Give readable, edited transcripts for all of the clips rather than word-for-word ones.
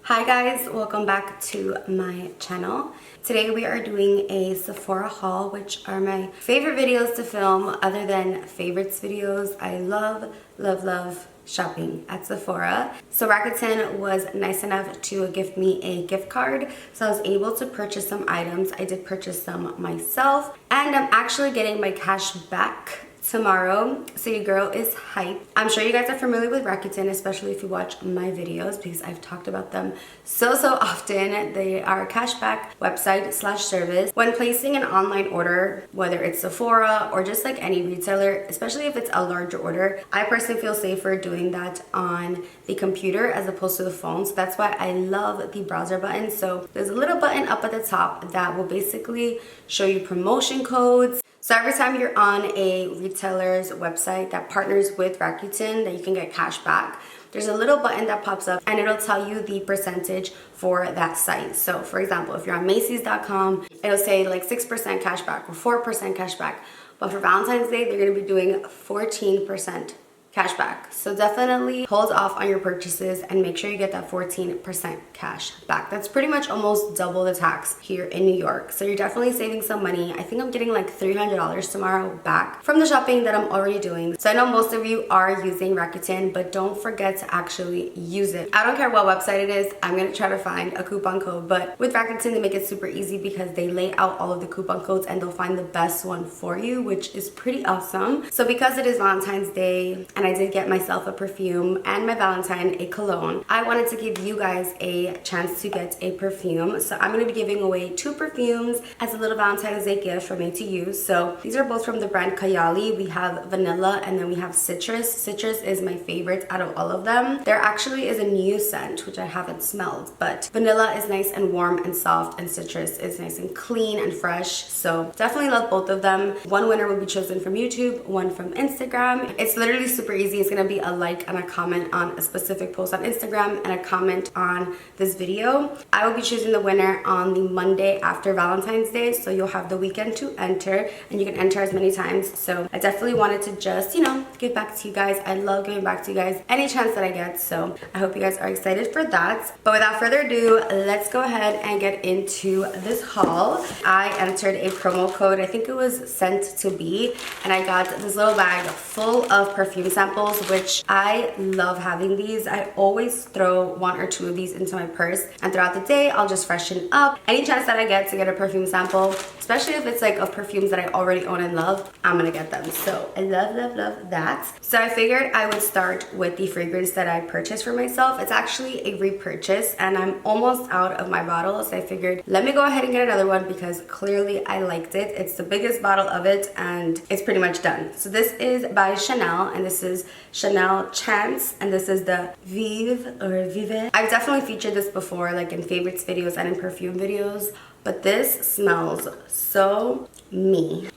Hi guys, welcome back to my channel. Today we are doing a Sephora haul, which are my favorite videos to film other than favorites videos. I love shopping at Sephora. So Rakuten was nice enough to gift me a gift card, so I was able to purchase some items. I did purchase some myself, and I'm actually getting my cash back tomorrow, so your girl is hyped. I'm sure you guys are familiar with Rakuten, especially if you watch my videos, because I've talked about them so often. They are a cashback website slash service. When placing an online order, whether it's Sephora or just like any retailer, especially if it's a larger order, I personally feel safer doing that on the computer as opposed to the phone. So that's why I love the browser button. So there's a little button up at the top that will basically show you promotion codes. So every time you're on a retailer's website that partners with Rakuten that you can get cash back, there's a little button that pops up and it'll tell you the percentage for that site. So for example, if you're on Macy's.com, it'll say like 6% cash back or 4% cash back. But for Valentine's Day, they're gonna be doing 14% cash back. So definitely hold off on your purchases and make sure you get that 14% cash back. That's pretty much almost double the tax here in New York. So you're definitely saving some money. I think I'm getting like $300 tomorrow back from the shopping that I'm already doing. So I know most of you are using Rakuten, but don't forget to actually use it. I don't care what website it is, I'm gonna try to find a coupon code, but with Rakuten they make it super easy because they lay out all of the coupon codes and they'll find the best one for you, which is pretty awesome. So because it is Valentine's Day, and I did get myself a perfume and my Valentine a cologne, I wanted to give you guys a chance to get a perfume. So I'm going to be giving away 2 perfumes as a little Valentine's Day gift for me to use. So these are both from the brand Kayali. We have vanilla and then we have citrus. Citrus is my favorite out of all of them. There actually is a new scent which I haven't smelled, but vanilla is nice and warm and soft, and citrus is nice and clean and fresh. So definitely love both of them. One winner will be chosen from YouTube, one from Instagram. It's literally super easy. It's gonna be a like and a comment on a specific post on Instagram and a comment on this video. I will be choosing the winner on the Monday after Valentine's Day, so you'll have the weekend to enter and you can enter as many times. So I definitely wanted to just, you know, give back to you guys. I love giving back to you guys any chance that I get, so I hope you guys are excited for that. But without further ado, let's go ahead and get into this haul. I entered a promo code, I think it was sent to be, and I got this little bag full of perfume samples, which I love having these. I always throw 1 or 2 of these into my purse, and throughout the day I'll just freshen up. Any chance that I get to get a perfume sample, especially if it's like of perfumes that I already own and love, I'm gonna get them. So I love that. So I figured I would start with the fragrance that I purchased for myself. It's actually a repurchase and I'm almost out of my bottle, so I figured let me go ahead and get another one because clearly I liked it. It's the biggest bottle of it and it's pretty much done. So this is by Chanel, and this is Chanel Chance, and this is the Vive or Vive. I've definitely featured this before, like in favorites videos and in perfume videos, but this smells so me.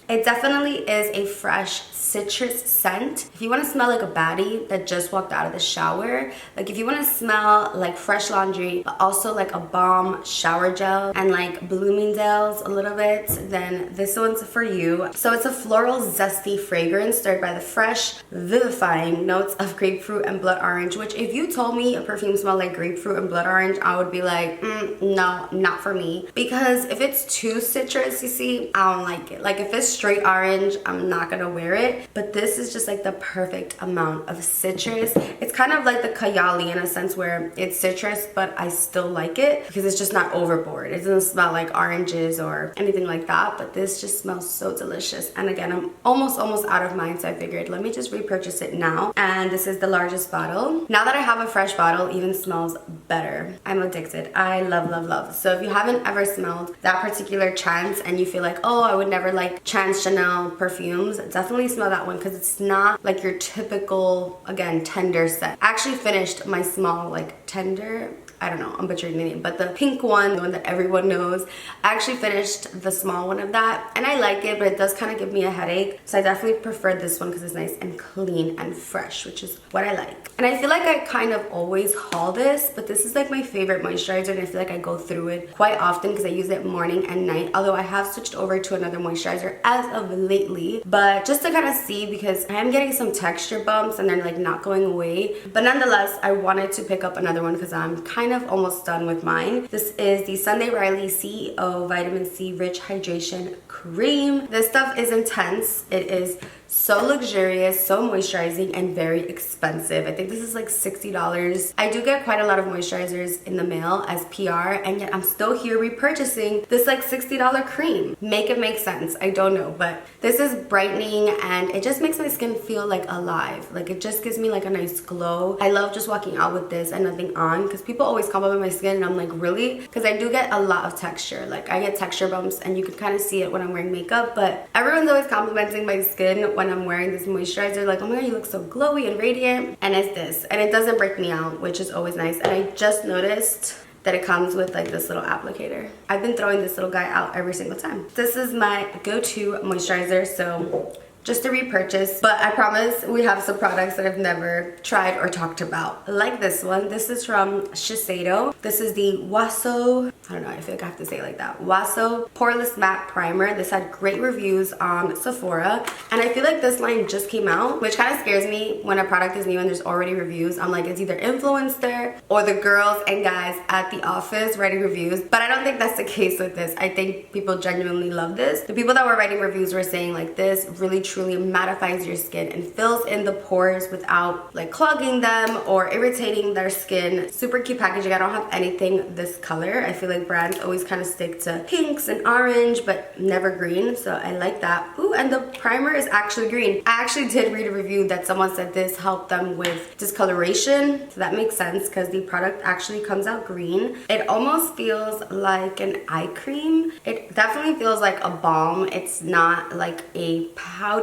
It definitely is a fresh citrus scent. If you want to smell like a baddie that just walked out of the shower, like if you want to smell like fresh laundry but also like a bomb shower gel and like Bloomingdale's a little bit, then this one's for you. So it's a floral zesty fragrance stirred by the fresh vivifying notes of grapefruit and blood orange, which if you told me a perfume smelled like grapefruit and blood orange, I would be like no, not for me, because if it's too citrus, you see, I don't like it. Like if it's straight orange, I'm not gonna wear it. But this is just like the perfect amount of citrus. It's kind of like the Kayali in a sense where it's citrus, but I still like it because it's just not overboard. It doesn't smell like oranges or anything like that, but this just smells so delicious. And again, I'm almost out of mine, so I figured let me just repurchase it now. And this is the largest bottle. Now that I have a fresh bottle, it even smells better. I'm addicted. I love. So if you haven't ever smelled that particular Chance and you feel like, oh, I would never like Chance Chanel perfumes, definitely smell that one because it's not like your typical, again, tender scent. I actually finished my small like tender, I don't know, I'm butchering the name, but the pink one, the one that everyone knows, I actually finished the small one of that and I like it, but it does kind of give me a headache. So I definitely prefer this one because it's nice and clean and fresh, which is what I like. And I feel like I kind of always haul this, but this is like my favorite moisturizer and I feel like I go through it quite often because I use it morning and night, although I have switched over to another moisturizer as of lately. But just to kind of see because I am getting some texture bumps and they're like not going away. But nonetheless, I wanted to pick up another one because I'm kind of almost done with mine. This is the Sunday Riley C.E.O Vitamin C Rich Hydration Cream. This stuff is intense. It is so luxurious, so moisturizing, and very expensive. I think this is like $60. I do get quite a lot of moisturizers in the mail as PR, and yet I'm still here repurchasing this like $60 cream. Make it make sense. I don't know, but this is brightening and it just makes my skin feel like alive. Like it just gives me like a nice glow. I love just walking out with this and nothing on because people always compliment my skin and I'm like, really? Because I do get a lot of texture. Like I get texture bumps and you can kind of see it when I'm wearing makeup, but everyone's always complimenting my skin when I'm wearing this moisturizer, like, oh my god, you look so glowy and radiant. And it's this, and it doesn't break me out, which is always nice. And I just noticed that it comes with like this little applicator. I've been throwing this little guy out every single time. This is my go-to moisturizer, so just a repurchase, but I promise we have some products that I've never tried or talked about, like this one. This is from Shiseido. This is the Waso, I don't know, I feel like I have to say it like that, Waso Poreless Matte Primer. This had great reviews on Sephora, and I feel like this line just came out, which kind of scares me when a product is new and there's already reviews. I'm like, it's either influencer or the girls and guys at the office writing reviews, but I don't think that's the case with this. I think people genuinely love this. The people that were writing reviews were saying like this really truly mattifies your skin and fills in the pores without like clogging them or irritating their skin. Super cute packaging. I don't have anything this color. I feel like brands always kind of stick to pinks and orange but never green, so I like that. Ooh, and the primer is actually green. I actually did read a review that someone said this helped them with discoloration, so that makes sense because the product actually comes out green. It almost feels like an eye cream. It definitely feels like a balm. It's not like a powdery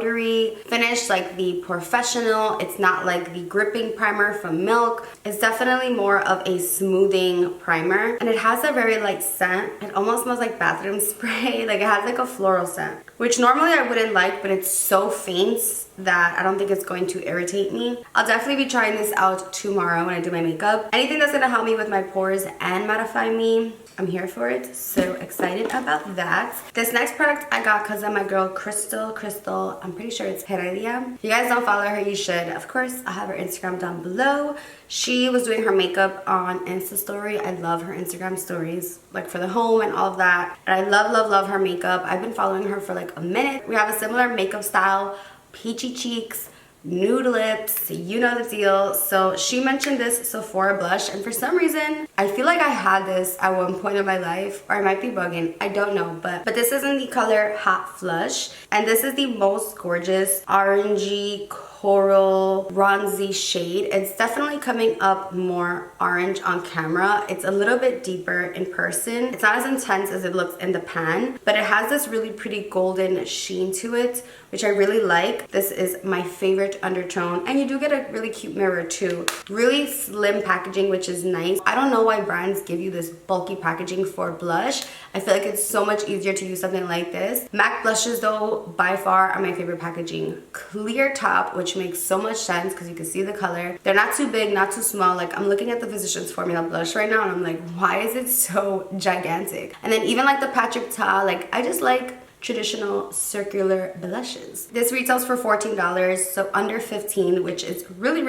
finish like the Professional. It's not like the gripping primer from Milk. It's definitely more of a smoothing primer, and it has a very light scent. It almost smells like bathroom spray. Like it has like a floral scent, which normally I wouldn't like, but it's so faint that I don't think it's going to irritate me. I'll definitely be trying this out tomorrow when I do my makeup. Anything that's gonna help me with my pores and mattify me, I'm here for it. So excited about that. This next product I got because of my girl Crystal. I'm pretty sure it's Heredia. If you guys don't follow her, you should. Of course, I'll have her Instagram down below. She was doing her makeup on Insta story. I love her Instagram stories, like for the home and all of that. And I love her makeup. I've been following her for like a minute. We have a similar makeup style, peachy cheeks, nude lips, you know the deal. So she mentioned this Sephora blush, and for some reason I feel like I had this at one point in my life, or I might be bugging, I don't know, but this is in the color Hot Flush, and this is the most gorgeous orangey coral bronzy shade. It's definitely coming up more orange on camera. It's a little bit deeper in person. It's not as intense as it looks in the pan, but it has this really pretty golden sheen to it, which I really like. This is my favorite undertone, and you do get a really cute mirror too. Really slim packaging, which is nice. I don't know why brands give you this bulky packaging for blush. I feel like it's so much easier to use something like this. MAC blushes though, by far are my favorite packaging. Clear top, which makes so much sense because you can see the color. They're not too big, not too small. Like I'm looking at the Physicians Formula blush right now and I'm like, why is it so gigantic? And then even like the Patrick Ta, like I just like traditional circular blushes. This retails for $14, so under $15, which is really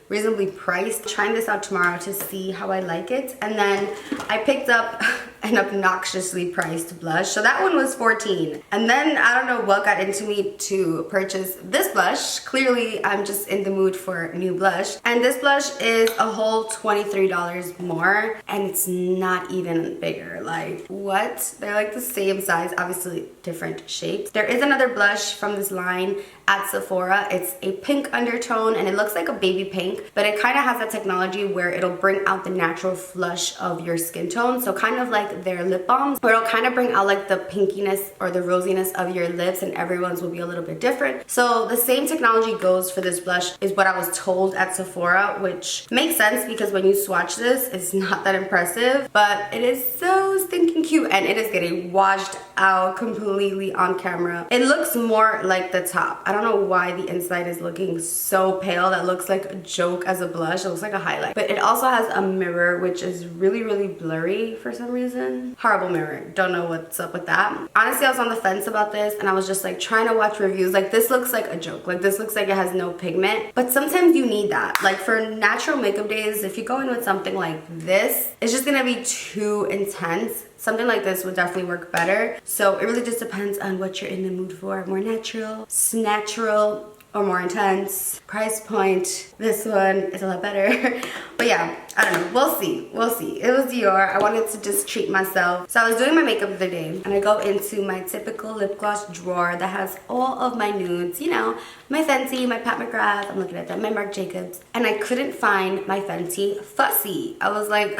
reasonably priced. Trying this out tomorrow to see how I like it. And then I picked up an obnoxiously priced blush, so that one was $14. And then I don't know what got into me to purchase this blush. Clearly I'm just in the mood for new blush, and this blush is a whole $23 more, and it's not even bigger. Like what? They're like the same size, obviously different shapes. There is another blush from this line at Sephora. It's a pink undertone and it looks like a baby pink, but it kind of has that technology where it'll bring out the natural flush of your skin tone. So kind of like their lip balms, where it'll kind of bring out like the pinkiness or the rosiness of your lips, and everyone's will be a little bit different. So the same technology goes for this blush, is what I was told at Sephora, which makes sense because when you swatch this, it's not that impressive, but it is so so stinking cute, and it is getting washed out completely on camera. It looks more like the top. I don't know why the inside is looking so pale. That looks like a joke as a blush. It looks like a highlight. But it also has a mirror, which is really, really blurry for some reason. Horrible mirror. Don't know what's up with that. Honestly, I was on the fence about this, and I was just like trying to watch reviews. Like, this looks like a joke. Like, this looks like it has no pigment. But sometimes you need that. Like, for natural makeup days, if you go in with something like this, it's just gonna be too intense. Something like this would definitely work better. So it really just depends on what you're in the mood for. More natural, snatchural, or more intense. Price point, this one is a lot better. But yeah, I don't know, we'll see, we'll see. It was Dior. I wanted to just treat myself. So I was doing my makeup the other day, and I go into my typical lip gloss drawer that has all of my nudes, you know, my Fenty, my Pat McGrath, I'm looking at that, my Marc Jacobs, and I couldn't find my Fenty Fussy. I was like,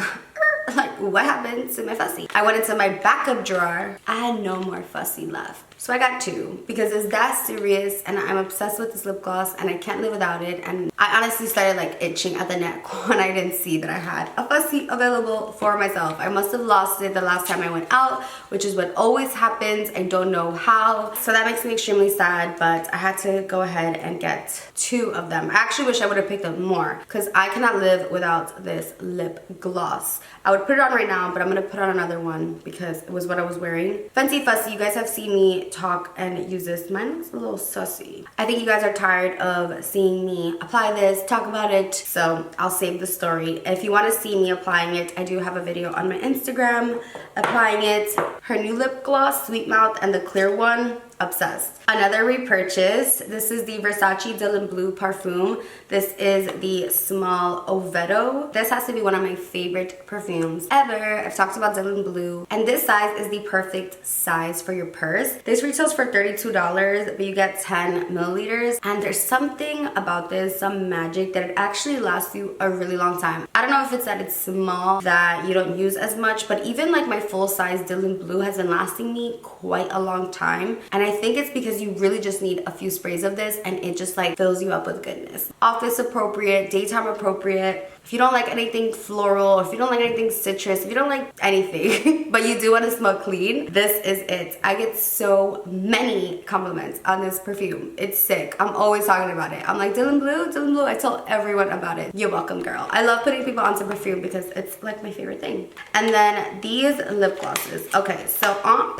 what happened to my Fussy? I went into my backup drawer. I had no more Fussy left. So I got two because it's that serious, and I'm obsessed with this lip gloss and I can't live without it. And I honestly started like itching at the neck when I didn't see that I had a Fussy available for myself. I must have lost it the last time I went out, which is what always happens. I don't know how. So that makes me extremely sad, but I had to go ahead and get two of them. I actually wish I would have picked up more because I cannot live without this lip gloss. I would put it on right now, but I'm gonna put on another one because it was what I was wearing. Fenty Fussy, you guys have seen me talk and use this. Mine looks a little sussy. I think you guys are tired of seeing me apply this, talk about it, so I'll save the story. If you want to see me applying it, I do have a video on my Instagram applying it. Her new lip gloss, Sweet Mouth, and the clear one, obsessed. Another repurchase. This is the Versace Dylan Blue Parfum. This is the small Ovetto. This has to be one of my favorite perfumes ever. I've talked about Dylan Blue, and this size is the perfect size for your purse. This retails for $32, but you get 10 milliliters, and there's something about this, some magic, that it actually lasts you a really long time. I don't know if it's that it's small that you don't use as much, but even like my full size Dylan Blue has been lasting me quite a long time, and I think it's because you really just need a few sprays of this and it just like fills you up with goodness. Office appropriate, daytime appropriate. If you don't like anything floral, if you don't like anything citrus, if you don't like anything, but you do want to smell clean, this is it. I get so many compliments on this perfume. It's sick. I'm always talking about it. I'm like, Dylan Blue, Dylan Blue. I tell everyone about it. You're welcome, girl. I love putting people onto perfume because it's like my favorite thing. And then these lip glosses. Okay, so Aunt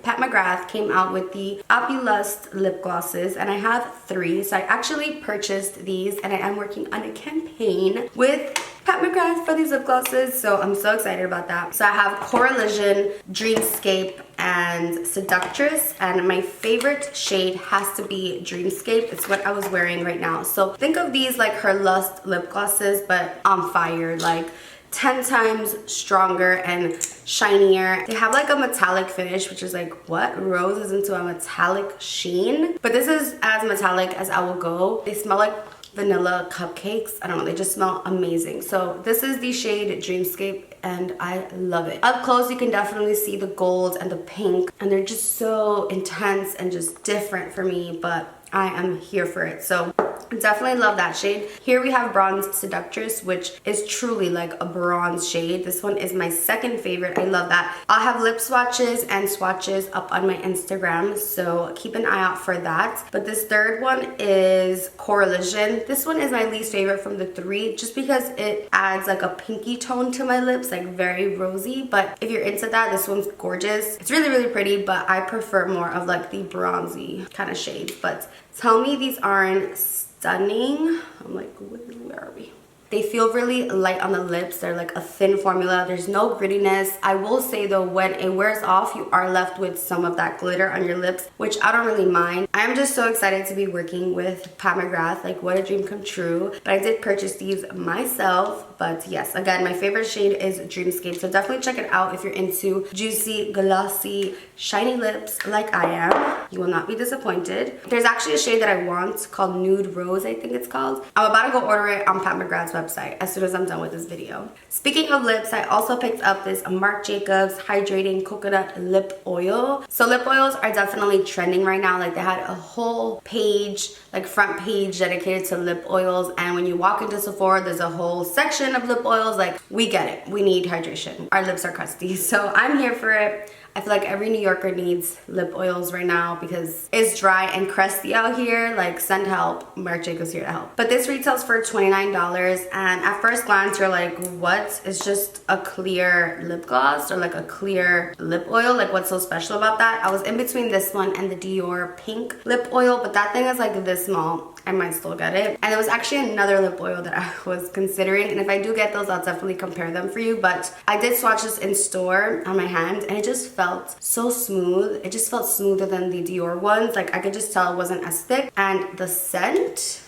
Pat McGrath came out with the OpuLUST lip glosses, and I have 3. So I actually purchased these, and I am working on a campaign with Pat McGrath for these lip glosses, so I'm so excited about that. So I have Coraliason, Dreamscape, and Seductress, and my favorite shade has to be Dreamscape. It's what I was wearing right now. So think of these like her Lust lip glosses, but on fire, like 10 times stronger and shinier. They have like a metallic finish, which is like, what? Rose is into a metallic sheen, but this is as metallic as I will go. They smell like vanilla cupcakes. I don't know, they just smell amazing. So this is the shade Dreamscape, and I love it. Up close you can definitely see the gold and the pink, and they're just so intense and just different for me, but I am here for it. So definitely love that shade. Here we have Bronze Seductress, which is truly like a bronze shade. This one is my second favorite. I love that. I'll have lip swatches and swatches up on my Instagram, so keep an eye out for that. But this third one is Coraliason. This one is my least favorite from the 3, just because it adds like a pinky tone to my lips, like very rosy. But if you're into that, this one's gorgeous. It's really, really pretty, but I prefer more of like the bronzy kind of shade. But tell me these aren't stunning. I'm like, where are we? They feel really light on the lips. They're like a thin formula. There's no grittiness. I will say though, when it wears off, you are left with some of that glitter on your lips, which I don't really mind. I'm just so excited to be working with Pat McGrath. Like, what a dream come true. But I did purchase these myself. But yes, again, my favorite shade is Dreamscape. So definitely check it out if you're into juicy, glossy, shiny lips like I am. You will not be disappointed. There's actually a shade that I want called Nude Rose, I think it's called. I'm about to go order it on Pat McGrath's website as soon as I'm done with this video. Speaking of lips, I also picked up this Marc Jacobs Hydrating Coconut Lip Oil. So lip oils are definitely trending right now. Like, they had a whole page, like front page dedicated to lip oils, and when you walk into Sephora, there's a whole section hydration of lip oils. Like, we get it. We need hydration. Our lips are crusty. So I'm here for it. I feel like every New Yorker needs lip oils right now because it's dry and crusty out here. Like, send help. Marc Jacobs here to help. But this retails for $29, and at first glance you're like, what? It's just a clear lip gloss or like a clear lip oil. Like, what's so special about that? I was in between this one and the Dior pink lip oil, but that thing is like this small. I might still get it. And there was actually another lip oil that I was considering, and if I do get those, I'll definitely compare them for you. But I did swatch this in store on my hand, and it just felt so smooth. It just felt smoother than the Dior ones. Like, I could just tell it wasn't as thick. And the scent,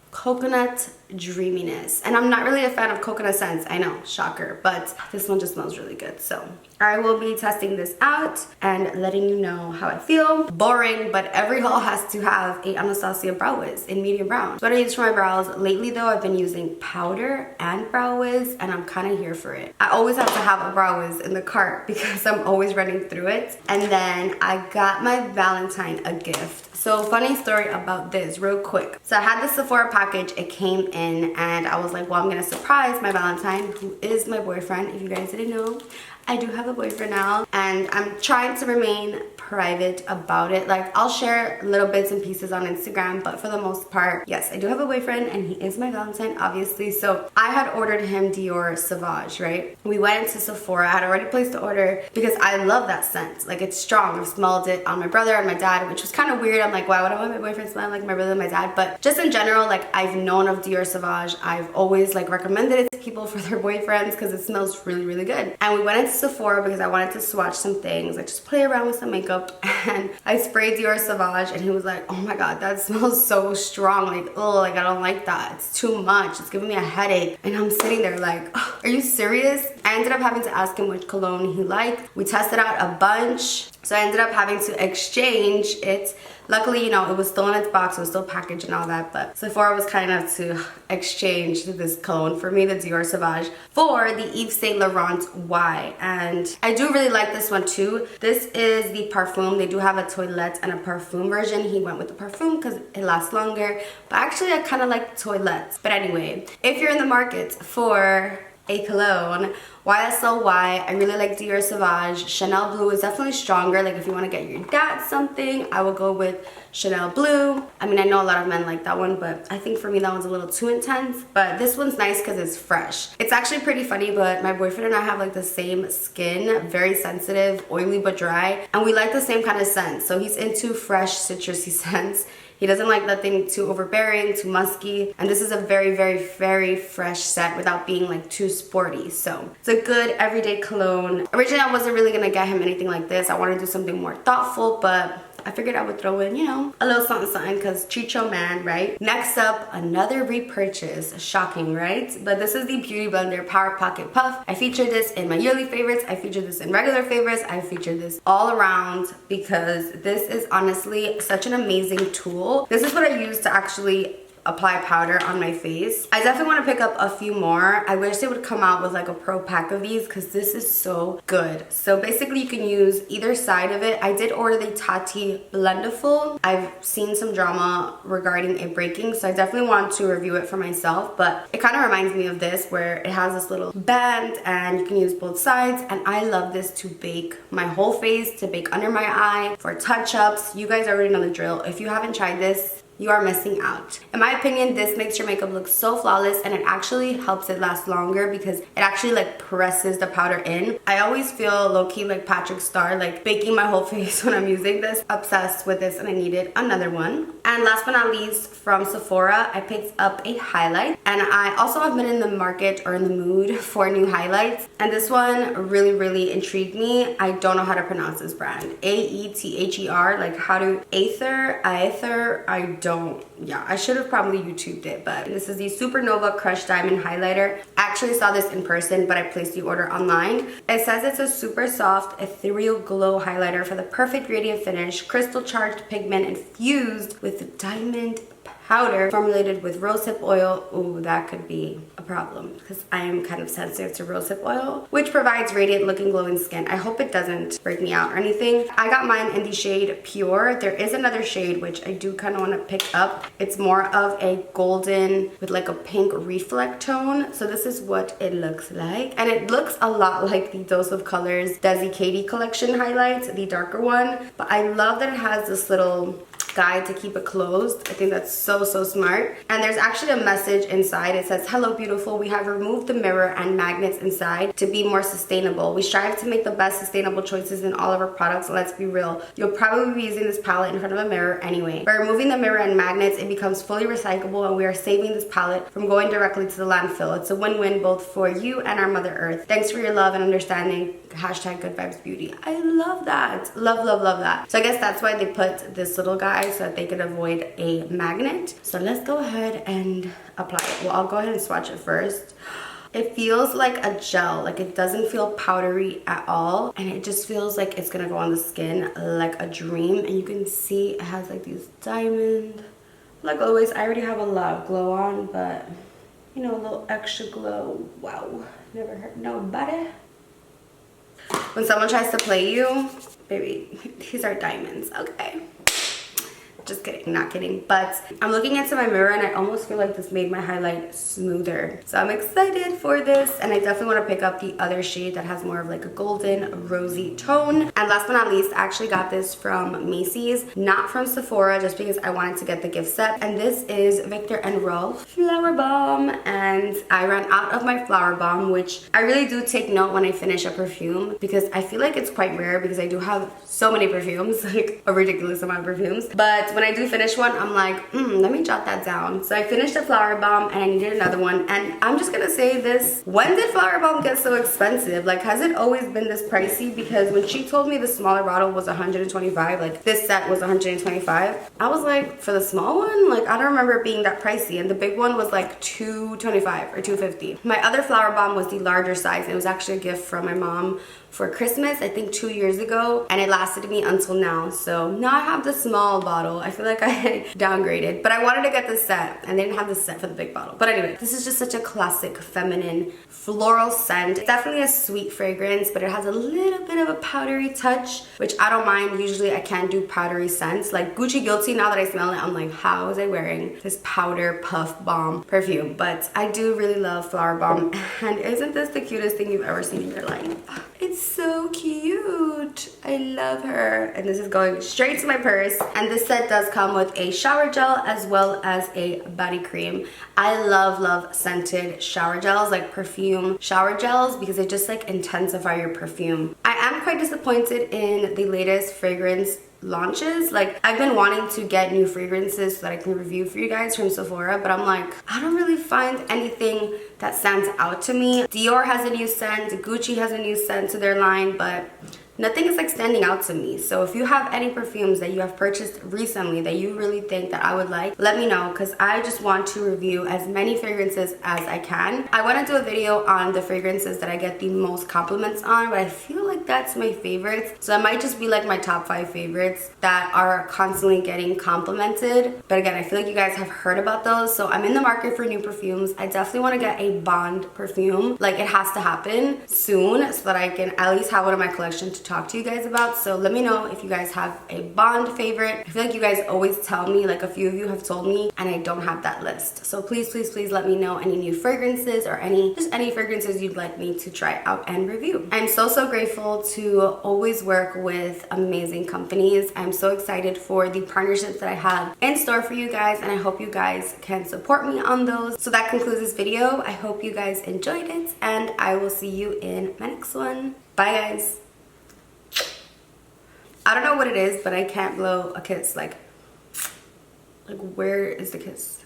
coconut dreaminess. And I'm not really a fan of coconut scents, I know, shocker, but this one just smells really good. So I will be testing this out and letting you know how I feel. Boring, but every haul has to have a Anastasia brow wiz in medium brown. So what I use for my brows lately though, I've been using powder and brow wiz, and I'm kind of here for it. I always have to have a brow wiz in the cart because I'm always running through it. And then I got my Valentine a gift. So funny story about this real quick. So I had the Sephora package, it came in, and I was like, well, I'm gonna surprise my Valentine, who is my boyfriend. If you guys didn't know, I do have a boyfriend now, and I'm trying to remain private about it. Like, I'll share little bits and pieces on Instagram, but for the most part, yes, I do have a boyfriend, and he is my Valentine, obviously. So I had ordered him Dior Sauvage, right? We went into Sephora. I had already placed the order because I love that scent. Like, it's strong. I've smelled it on my brother and my dad, which was kind of weird. I'm like, why would I want my boyfriend smelling like my brother and my dad? But just in general, like, I've known of Dior Sauvage. I've always like recommended it to people for their boyfriends because it smells really, really good. And we went into Sephora because I wanted to swatch some things, like just play around with some makeup, and I sprayed Dior Sauvage, and he was like, oh my god, that smells so strong. Like, oh, like, I don't like that. It's too much. It's giving me a headache. And I'm sitting there like, oh, are you serious? I ended up having to ask him which cologne he liked. We tested out a bunch, so I ended up having to exchange it. Luckily, you know, it was still in its box, it was still packaged and all that, but Sephora was kind enough to exchange this cologne for me, the Dior Sauvage, for the Yves Saint Laurent Y. And I do really like this one too. This is the Parfum. They do have a Toilette and a Parfum version. He went with the Parfum because it lasts longer, but actually I kind of like Toilette. But anyway, if you're in the market for a cologne, YSLY, I really like Dior Sauvage. Chanel Blue is definitely stronger. Like, if you want to get your dad something, I will go with Chanel Blue. I mean, I know a lot of men like that one, but I think for me that one's a little too intense. But this one's nice because it's fresh. It's actually pretty funny, but my boyfriend and I have like the same skin, very sensitive, oily but dry, and we like the same kind of scents. So he's into fresh citrusy scents. He doesn't like nothing too overbearing, too musky, and this is a very, very, very fresh scent without being like too sporty. So it's a good everyday cologne. Originally, I wasn't really gonna get him anything like this. I wanted to do something more thoughtful, but I figured I would throw in, you know, a little something something because treat your man, right? Next up, another repurchase. Shocking, right? But this is the Beauty Blender Power Pocket Puff. I featured this in my yearly favorites. I featured this in regular favorites. I featured this all around because this is honestly such an amazing tool. This is what I use to actually apply powder on my face. I definitely want to pick up a few more. I wish they would come out with like a pro pack of these because this is so good. So basically you can use either side of it. I did order the Tati Blendiful. I've seen some drama regarding it breaking, so I definitely want to review it for myself, but it kind of reminds me of this where it has this little band and you can use both sides, and I love this to bake my whole face, to bake under my eye, for touch-ups. You guys already know the drill. If you haven't tried this, you are missing out. In my opinion, this makes your makeup look so flawless, and it actually helps it last longer because it actually like presses the powder in. I always feel low-key like Patrick Star, like baking my whole face when I'm using this. Obsessed with this, and I needed another one. And last but not least, from Sephora, I picked up a highlight, and I also have been in the market or in the mood for new highlights, and this one really, really intrigued me. I don't know how to pronounce this brand. A-E-T-H-E-R, like how to Aether, I should have probably YouTubed it, but this is the Supernova Crushed Diamond Highlighter. I actually saw this in person, but I placed the order online. It says it's a super soft, ethereal glow highlighter for the perfect radiant finish, crystal charged pigment infused with diamond powder formulated with rosehip oil. Ooh, that could be a problem because I am kind of sensitive to rosehip oil, which provides radiant looking glowing skin. I hope it doesn't break me out or anything. I got mine in the shade Pure. There is another shade which I do kind of want to pick up. It's more of a golden with like a pink reflect tone. So this is what it looks like. And it looks a lot like the Dose of Colors Desi Katie collection highlights, the darker one. But I love that it has this little guide to keep it closed. I think that's so smart. And there's actually a message inside. It says, "Hello beautiful, we have removed the mirror and magnets inside to be more sustainable. We strive to make the best sustainable choices in all of our products. Let's be real, you'll probably be using this palette in front of a mirror anyway. By removing the mirror and magnets, it becomes fully recyclable and we are saving this palette from going directly to the landfill. It's a win-win both for you and our Mother Earth. Thanks for your love and understanding. Hashtag good vibes beauty." I love that. Love that. So I guess that's why they put this little guy so that they could avoid a magnet. So let's go ahead and apply it. Well, I'll go ahead and swatch it first. It feels like a gel, like it doesn't feel powdery at all, and it just feels like it's gonna go on the skin like a dream. And you can see it has like these diamonds. Like always, I already have a lot of glow on, but you know, a little extra glow. Wow, never hurt nobody. When someone tries to play you, baby, these are diamonds, okay? Just kidding, not kidding. But I'm looking into my mirror and I almost feel like this made my highlight smoother. So I'm excited for this, and I definitely want to pick up the other shade that has more of like a golden rosy tone. And last but not least, I actually got this from Macy's, not from Sephora, just because I wanted to get the gift set. And this is Viktor & Rolf Flower Bomb. And I ran out of my Flower Bomb, which I really do take note when I finish a perfume, because I feel like it's quite rare because I do have so many perfumes, like a ridiculous amount of perfumes. But when I do finish one, I'm like, let me jot that down. So I finished the Flower Bomb and I needed another one. And I'm just gonna say this, when did Flower Bomb get so expensive? Like, has it always been this pricey? Because when she told me the smaller bottle was 125, like this set was 125, I was like, for the small one? Like, I don't remember it being that pricey. And the big one was like 225 or 250. My other Flower Bomb was the larger size. It was actually a gift from my mom for Christmas, I think 2 years ago, and it lasted me until now. So now I have the small bottle. I feel like I downgraded, but I wanted to get the set and they didn't have the set for the big bottle. But anyway, this is just such a classic feminine floral scent. It's definitely a sweet fragrance, but it has a little bit of a powdery touch, which I don't mind. Usually I can't do powdery scents. Like Gucci Guilty, now that I smell it, I'm like, how was I wearing this powder puff bomb perfume? But I do really love Flower Bomb. And isn't this the cutest thing you've ever seen in your life? It's so cute. I love her. And this is going straight to my purse. And this set does come with a shower gel as well as a body cream. I love scented shower gels, like perfume shower gels, because they just like intensify your perfume. I am quite disappointed in the latest fragrance launches. Like, I've been wanting to get new fragrances so that I can review for you guys from Sephora, but I'm like, I don't really find anything that stands out to me. Dior has a new scent, Gucci has a new scent to their line, but nothing is like standing out to me. So if you have any perfumes that you have purchased recently that you really think that I would like, let me know, because I just want to review as many fragrances as I can. I want to do a video on the fragrances that I get the most compliments on, but I feel like that's my favorites. So it might just be like my top 5 favorites that are constantly getting complimented. But again, I feel like you guys have heard about those. So I'm in the market for new perfumes. I definitely want to get a Bond perfume. Like, it has to happen soon so that I can at least have one in my collection to talk to you guys about. So let me know if you guys have a Bond favorite. I feel like you guys always tell me, like a few of you have told me, and I don't have that list. So please let me know any new fragrances or any fragrances you'd like me to try out and review. I'm so grateful to always work with amazing companies. I'm so excited for the partnerships that I have in store for you guys, and I hope you guys can support me on those. So that concludes this video. I hope you guys enjoyed it, and I will see you in my next one. Bye guys. I don't know what it is, but I can't blow a kiss. Like where is the kiss?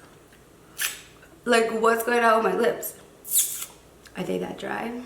Like, what's going on with my lips? Are they that dry?